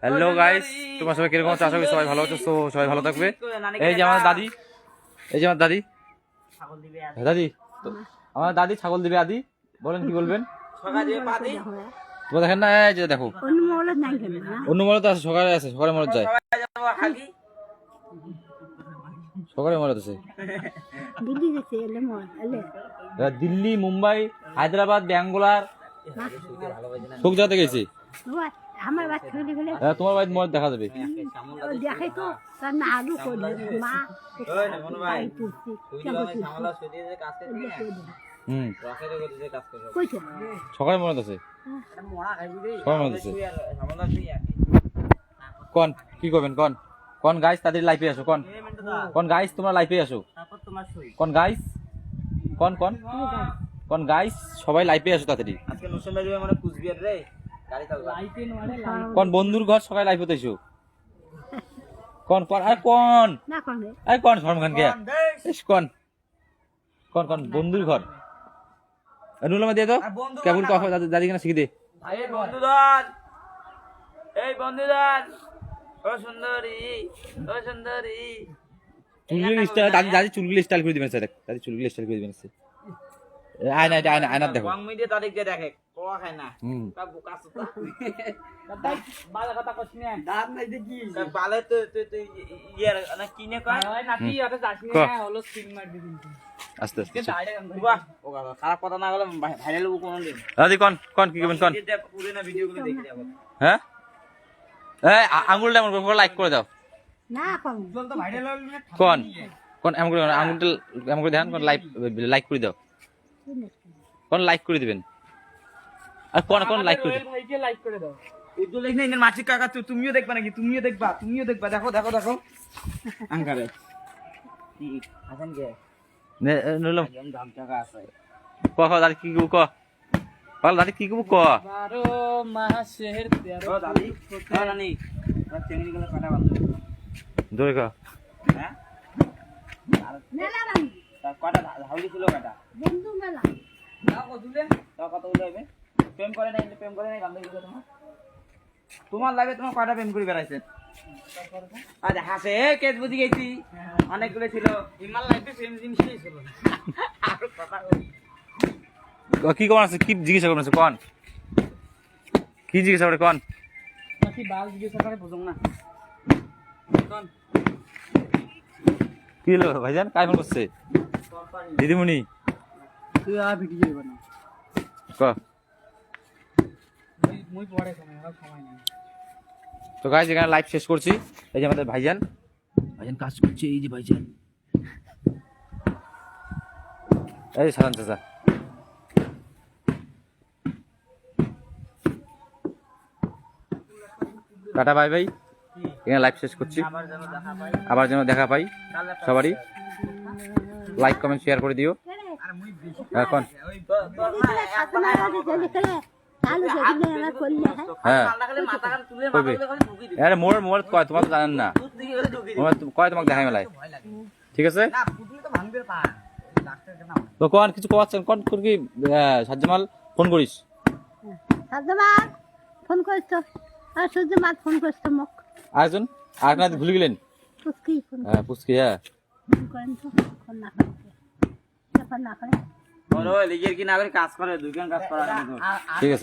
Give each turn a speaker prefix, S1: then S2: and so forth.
S1: Hello guys, তোমরা সবাই কিরকম আছো? আশা করি সবাই ভালো আছো। তো সবাই ভালো থাকবে। এই যে আমার দাদি, এই যে আমার দাদি, দাদি আমার দাদি ছাগল দিবে আদি। বলেন কি বলবেন? তোমরা দেখেন না, এই যে দেখো অন্য মরদ আছে, সকালে আছে, সকালে মরদ যায়, সকালে মরদ আছে। দিল্লি, মুম্বাই, হায়দ্রাবাদ, ব্যাঙ্গালোর সব জায়গাতে গেছি। তোমার বাড়িতে মরদ দেখা যাবে। সকালে মরদ আছে, সকালে মরদ আছে। কোন কি করবেন? কোন কোন গাইস তাদের লাইফে আসো? কোন কোন গাইস তোমরা লাইফে আসো? কোন গাইস? কোন কোন কোন গাইস সবাই লাইফে আসো তাড়াতাড়ি।
S2: আজকে নসম ভাই যাবে মানে কুচবিহার রে গাড়ি চালাবো।
S1: কোন বন্ধুর ঘর সবাই লাইফে আইছো? কোন কোন আরে কোন না কোন আরে কোন শর্ম খান কে? কোন কোন কোন বন্ধুর ঘর? নুলামা দিয়ে দাও কেবল কথা দাদি কেন শিখে দে।
S2: ভাই বন্ধুদান, এই বন্ধুদান, ও সুন্দরী, ও সুন্দরী।
S1: চুলগুলি স্টাইল দাদি, দাদি চুলগুলি স্টাইল করে দিবেন স্যার। দাদি চুলগুলি স্টাইল করে দিবেন স্যার। আয়না আয়না আয়না দেখো।
S2: কং মিডিয়া তারিখ দিয়ে দেখে কোয়া খায় না। তা বুকা সুতা। দাদা বালা কথা কইছ না। দাঁত নাই দেখি। বালে তো ইয়ার না কিনে কয়। ওই নাতি ওটা যাসনি না, হলো স্ক্রিন মার দিবেন।
S1: আস্তে আস্তে
S2: বাহ ও বাবা খারাপ কথা না বলে ভাইরাল হবো কোন দিন।
S1: দাদি কোন কোন কি করবেন? কোন
S2: পুরো না ভিডিওগুলো দেখে যাবো।
S1: হ্যাঁ এই আঙ্গুলটা এমন করে লাইক করে দাও
S2: না। কোন জল তো ভাইরাল হল না।
S1: কোন কোন এমন করে আঙ্গুলটা এমন করে দেখান। কোন লাইক করে দাও। কোন লাইক করে দিবেন? আর কোন কোন লাইক করে দিবেন?
S2: ভাইকে লাইক করে দাও। উদ্দু লেখ না ইনের মাছি কাকা, তুমিও দেখবা নাকি? তুমিও দেখবা, তুমিও দেখবা। দেখো দেখো দেখো আঙ্কারে কি আছেন কে
S1: নে নলম
S2: একদম দাম টাকা আছে।
S1: ক ক দাদি কি ক পাল দাদি কি ক
S2: 12 মাসের 13 দাদি হ্যাঁ নানি চেঙ্গি গুলো কাটা বন্ধ
S1: দই ক
S2: হ্যাঁ মেলা নানি তার কাটা হাউলি ছিল কাটা বন্ধু মেলা দাও কত দিলে দাও কত দিলে প্রেম করে নাই গান্ধী গুলো তোমার লাগে তোমার কয়টা প্রেম করে বেড়াইছে? আজ হাসে কেস বুঝি গেছি অনেকগুলো ছিল। ইমাল লাইফে সেম জিনিসই ছিল আর কথা
S1: কি কোন আছে? কি জিজ্ঞাসা করছেন? কোন কি জিজ্ঞাসা করে? কোন
S2: কি বাল জিজ্ঞাসা করে বুঝুম না। কোন
S1: কি হলো ভাইজান? কাই ফোন করছে? দিদিমণি
S2: তুই আর ভিডিও বানা
S1: ক
S2: মুই পড়ে সময় নাই।
S1: তো গাইস এখানে লাইভ শেষ করছি। এই যে আমাদের ভাইজান কাজ করছে। এই যে ভাইজান, এই সালাম চাচা। Tata bye bye. এখানে লাইভ শেষ করছি। আবার যেন দেখা পাই সবারই। লাইক কমেন্ট শেয়ার করে দিও। এখন হ্যাঁ আরে মোর মোর কয় তোমার তো জানেন না, কয় তোমাকে দেখাই মেলায়। ঠিক আছে তো কোন কিছু কোয়াচ্ছেন? কোন কি সাজ্জামাল ফোন করিস?
S3: সাজ্জামাল ফোন করিস তো? আর সাজ্জামাল ফোন করিস তো? মুখ
S1: আরেকজন আর না ভুলে গেলেন?
S3: পুচকি ফোন
S1: হ্যাঁ পুচকি। হ্যাঁ
S3: ফোন করেন তো? ফোন না করে ফোন না করে
S2: ওরে লিগের কি না করে কাজ করে দুইজন কাজ করা।
S1: ঠিক আছে।